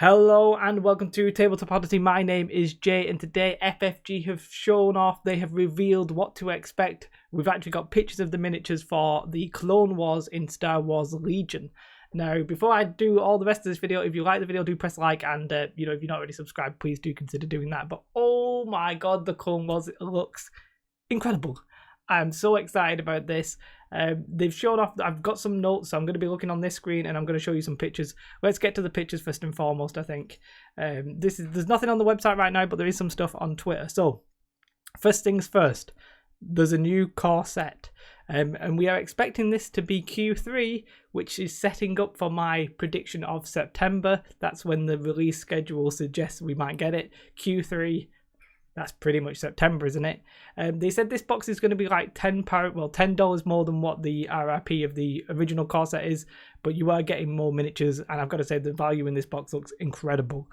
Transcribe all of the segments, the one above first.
Hello and welcome to Tabletop Odyssey. My name is Jay, and today FFG have shown off, they have revealed what to expect. We've actually got pictures of the miniatures for the Clone Wars in Star Wars Legion. Now, before I do all the rest of this video, if you like the video, do press like, and if you're not already subscribed, please do consider doing that. But oh my god, the Clone Wars, it looks incredible. I'm so excited about this. They've shown off. I've got some notes, so I'm going to be looking on this screen and I'm going to show you some pictures. Let's get to the pictures first and foremost, I think. There's nothing on the website right now, but there is some stuff on Twitter. So, first things first, there's a new core set. And we are expecting this to be Q3, which is setting up for my prediction of September. That's when the release schedule suggests we might get it. Q3. That's pretty much September, isn't it? They said this box is going to be like $10 more than what the RRP of the original core set is, but you are getting more miniatures, and I've got to say the value in this box looks incredible.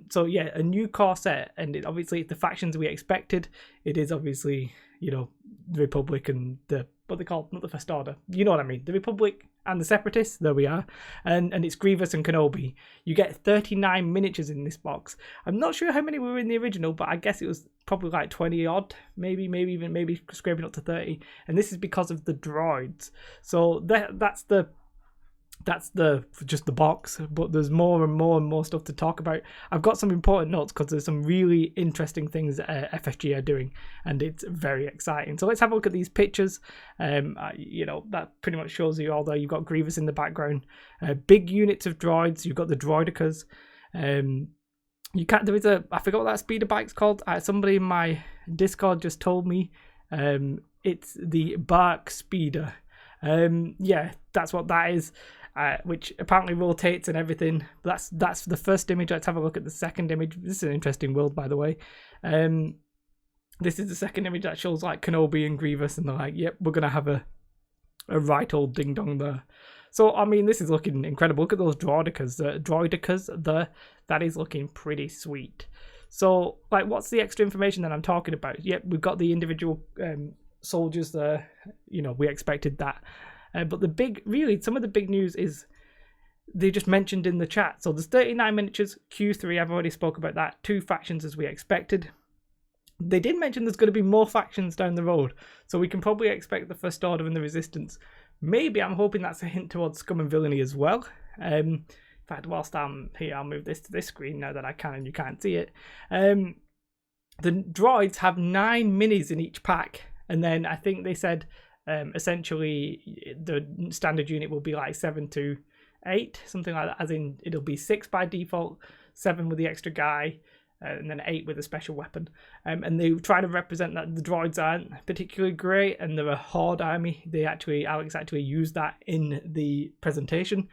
So yeah, a new core set, and obviously it's the factions we expected. It is obviously, the Republic and what they call, not the First Order, you know what I mean, the Republic and the Separatists, there we are, and it's Grievous and Kenobi. You get 39 miniatures in this box. I'm not sure how many were in the original, but I guess it was probably like 20 odd, maybe scraping up to 30, and this is because of the droids. So that's just the box, but there's more and more stuff to talk about. I've got some important notes because there's some really interesting things that FFG are doing, and it's very exciting. So let's have a look at these pictures. That pretty much shows you, although you've got Grievous in the background, big units of droids. You've got the droidicas. I forgot what that speeder bike's called. Somebody in my Discord just told me it's the BARC speeder. Yeah, that's what that is. Which apparently rotates and everything. That's the first image. Let's have a look at the second image. This is an interesting world, by the way. This is the second image that shows like Kenobi and Grievous, and they're like, yep, we're gonna have a right old ding dong there. So I mean, this is looking incredible. Look at those droidicas. That is looking pretty sweet. So like, what's the extra information that I'm talking about? Yep, we've got the individual soldiers there. We expected that. But some of the big news is they just mentioned in the chat. So there's 39 miniatures, Q3, I've already spoke about that. 2 factions as we expected. They did mention there's going to be more factions down the road. So we can probably expect the First Order and the Resistance. Maybe I'm hoping that's a hint towards Scum and Villainy as well. In fact, whilst I'm here, I'll move this to this screen now that I can and you can't see it. The droids have 9 minis in each pack. And then I think they said... essentially the standard unit will be like 7 to 8, something like that, as in it'll be 6 by default, 7 with the extra guy, and then 8 with a special weapon. And they try to represent that the droids aren't particularly great and they're a horde army. Alex actually used that in the presentation,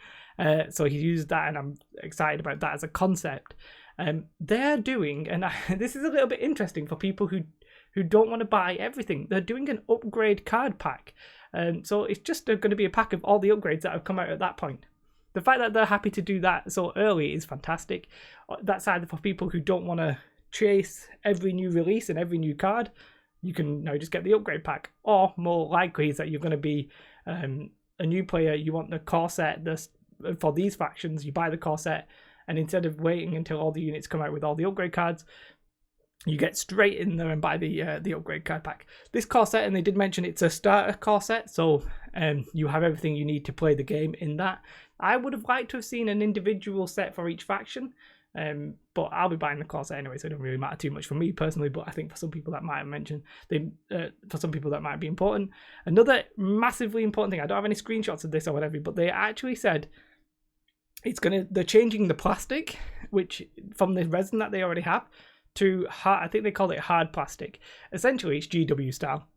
so he used that, and I'm excited about that as a concept. They're doing, and this is a little bit interesting for people who don't want to buy everything. They're doing an upgrade card pack. So it's just going to be a pack of all the upgrades that have come out at that point. The fact that they're happy to do that so early is fantastic. That's either for people who don't want to chase every new release and every new card. You can now just get the upgrade pack. Or more likely is that you're going to be a new player. You want the core set for these factions. You buy the core set, and instead of waiting until all the units come out with all the upgrade cards, you get straight in there and buy the upgrade card pack. This core set, and they did mention it's a starter core set, so you have everything you need to play the game in that. I would have liked to have seen an individual set for each faction, but I'll be buying the core set anyway, so it doesn't really matter too much for me personally, but I think for some people that might have mentioned, for some people that might be important. Another massively important thing, I don't have any screenshots of this or whatever, but they actually said they're changing the plastic, which from the resin that they already have, to hard, I think they call it hard plastic. Essentially, it's GW style.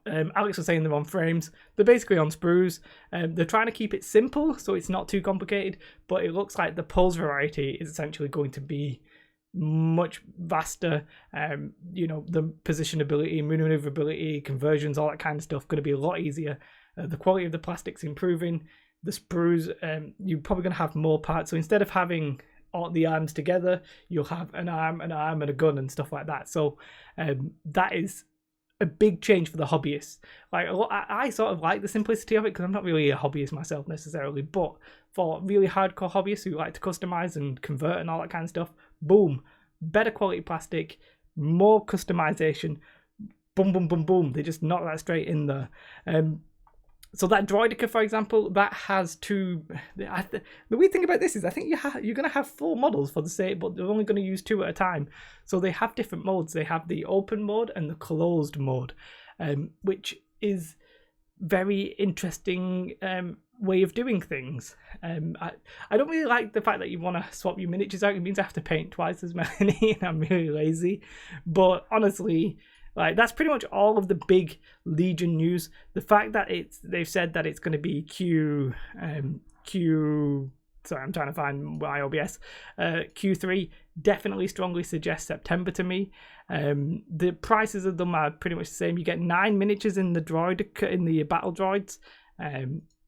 Alex was saying they're on frames. They're basically on sprues. They're trying to keep it simple, so it's not too complicated, but it looks like the pulse variety is essentially going to be much vaster. The positionability, maneuverability, conversions, all that kind of stuff, going to be a lot easier. The quality of the plastic's improving. The sprues, you're probably going to have more parts. So instead of having all the arms together, you'll have an arm, and a gun, and stuff like that. So that is a big change for the hobbyists. Like I sort of like the simplicity of it because I'm not really a hobbyist myself necessarily, but for really hardcore hobbyists who like to customize and convert and all that kind of stuff, boom, better quality plastic, more customization, boom, boom, boom, boom. They just knock that straight in there. So that Droideka, for example, that has two. The weird thing about this is I think you're going to have 4 models for the same, but they're only going to use 2 at a time. So they have different modes. They have the open mode and the closed mode, which is very interesting way of doing things. I don't really like the fact that you want to swap your miniatures out. It means I have to paint twice as many, and I'm really lazy. But honestly, like that's pretty much all of the big Legion news. The fact that they've said that it's going to be sorry, I'm trying to find my OBS. Q3 definitely strongly suggests September to me. The prices of them are pretty much the same. You get 9 miniatures in the battle droids.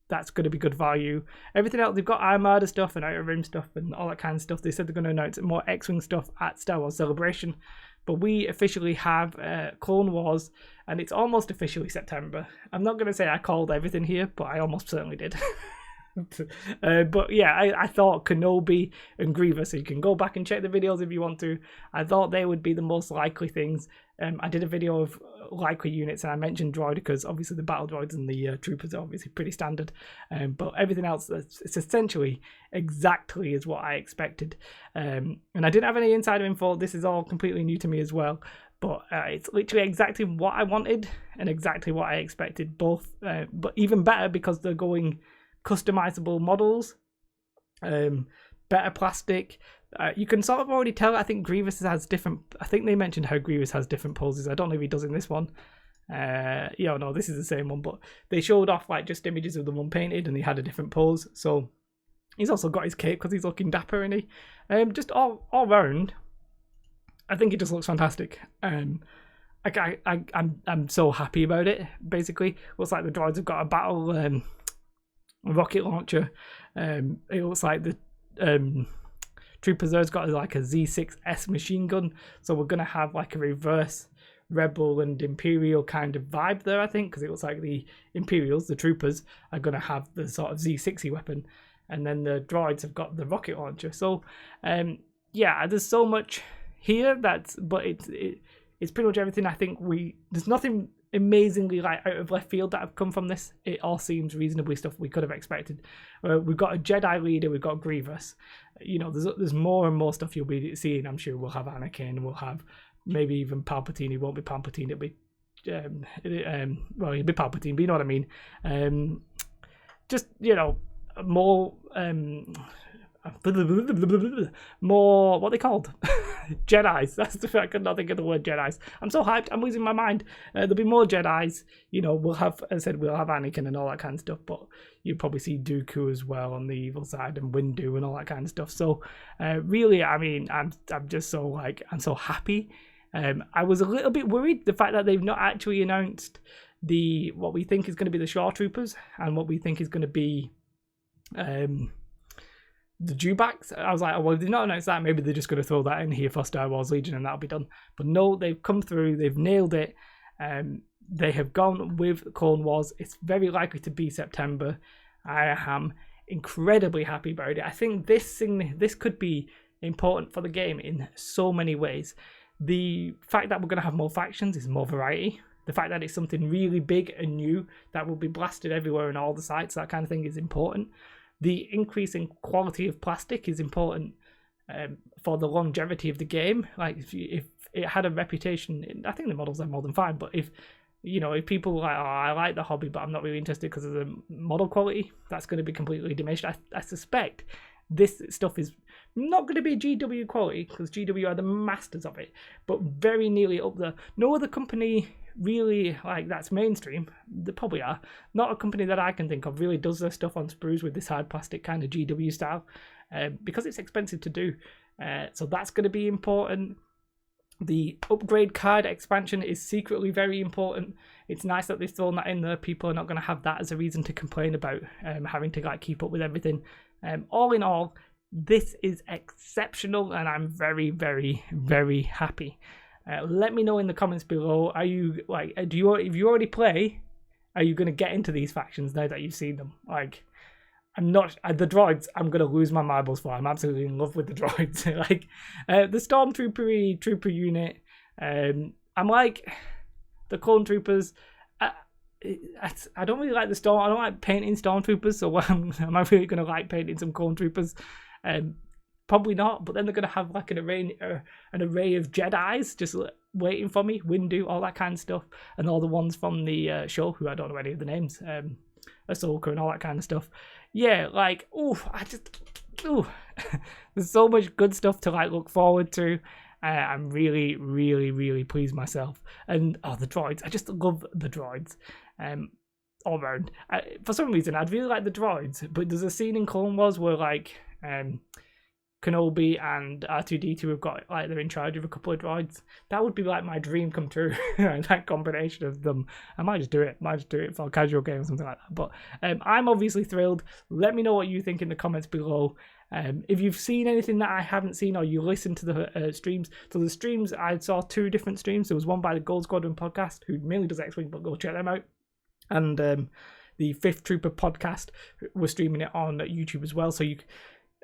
That's going to be good value. Everything else, they've got Armada stuff and Outer Rim stuff and all that kind of stuff. They said they're going to announce more X-Wing stuff at Star Wars Celebration. But we officially have Clone Wars, and it's almost officially September. I'm not going to say I called everything here, but I almost certainly did. But yeah, I thought Kenobi and Grievous, so you can go back and check the videos if you want to. I thought they would be the most likely things. I did a video of likely units, and I mentioned Droidekas. Obviously, the battle droids and the troopers are obviously pretty standard. But everything else, it's essentially exactly as what I expected. And I didn't have any insider info. This is all completely new to me as well. But it's literally exactly what I wanted and exactly what I expected. Both, but even better because they're going customizable models, better plastic. You can sort of already tell. I think Grievous has different. I think they mentioned how Grievous has different poses. I don't know if he does in this one. No, this is the same one, but they showed off like just images of them unpainted, and he had a different pose. So he's also got his cape because he's looking dapper, and he just all round. I think he just looks fantastic. I'm so happy about it. Basically, looks like the droids have got a battle rocket launcher. It looks like the Troopers there's got like a Z6S machine gun, so we're gonna have like a reverse Rebel and Imperial kind of vibe there, I think, because it looks like the Imperials, the Troopers, are gonna have the sort of Z60 weapon, and then the droids have got the rocket launcher. So yeah, there's so much here but it's pretty much everything. I think there's nothing amazingly like out of left field that have come from this. It all seems reasonably stuff we could have expected. We've got a Jedi leader, we've got Grievous. You know, there's more and more stuff you'll be seeing. I'm sure we'll have Anakin, we'll have maybe even Palpatine. He won't be Palpatine, it'll be well, he'll be Palpatine, but you know what I mean. Just, you know, more more, what are they called? Jedis. That's the thing. I could not think of the word Jedis. I'm so hyped. I'm losing my mind. There'll be more Jedis. You know, we'll have, as I said, we'll have Anakin and all that kind of stuff, but you'll probably see Dooku as well on the evil side, and Windu and all that kind of stuff. So really, I mean, I'm just so like, I'm so happy. I was a little bit worried the fact that they've not actually announced what we think is going to be the Shore Troopers and what we think is going to be the Dewbacks. I was like, oh, well, if they've not announced that, maybe they're just going to throw that in here for Star Wars Legion and that'll be done. But no, they've come through, they've nailed it. They have gone with Clone Wars. It's very likely to be September. I am incredibly happy about it. I think this could be important for the game in so many ways. The fact that we're going to have more factions is more variety. The fact that it's something really big and new that will be blasted everywhere on all the sites, that kind of thing, is important. The increase in quality of plastic is important for the longevity of the game. Like if it had a reputation, I think the models are more than fine. But if people are like, oh, I like the hobby, but I'm not really interested because of the model quality, that's going to be completely diminished. I suspect this stuff is not going to be GW quality because GW are the masters of it, but very nearly up there. No other company really, like, that's mainstream. They probably are. Not a company that I can think of really does their stuff on sprues with this hard plastic kind of GW style, because it's expensive to do. So that's going to be important. The upgrade card expansion is secretly very important. It's nice that they've thrown that in there. People are not going to have that as a reason to complain about having to like keep up with everything. All in all, this is exceptional, and I'm very, very, very happy. Let me know in the comments below. Are you like, if you already play, are you going to get into these factions now that you've seen them? Like, I'm not, the droids, I'm going to lose my marbles for. I'm absolutely in love with the droids. Like, the Stormtrooper trooper unit, I'm like, the Clone Troopers, I don't really like I don't like painting Stormtroopers, so am I really going to like painting some Clone Troopers? Probably not, but then they're going to have like an array of Jedis just waiting for me, Windu, all that kind of stuff, and all the ones from the show, who I don't know any of the names, Ahsoka and all that kind of stuff. Yeah, like, there's so much good stuff to like look forward to. I'm really, really, really pleased myself. And the droids, I just love the droids. All around. For some reason, I'd really like the droids, but there's a scene in Clone Wars where like Kenobi and R2-D2 have got like they're in charge of a couple of droids. That would be like my dream come true. That combination of them. I might just do it. For a casual game or something like that. But I'm obviously thrilled. Let me know what you think in the comments below. If you've seen anything that I haven't seen, or you listen to the streams. So the streams, I saw 2 different streams. There was one by the Gold Squadron podcast, who mainly does X-Wing, but go check them out. And the 5th Trooper podcast was streaming it on YouTube as well. So you,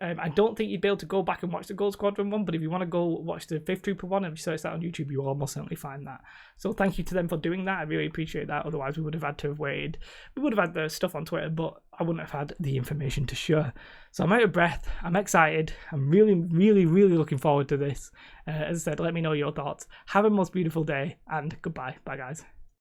I don't think you'd be able to go back and watch the Gold Squadron one, but if you want to go watch the 5th Trooper one and search that on YouTube, you will almost certainly find that. So thank you to them for doing that. I really appreciate that. Otherwise, we would have had to have waited. We would have had the stuff on Twitter, but I wouldn't have had the information to share. So I'm out of breath. I'm excited. I'm really, really, really looking forward to this. As I said, let me know your thoughts. Have a most beautiful day, and goodbye. Bye, guys.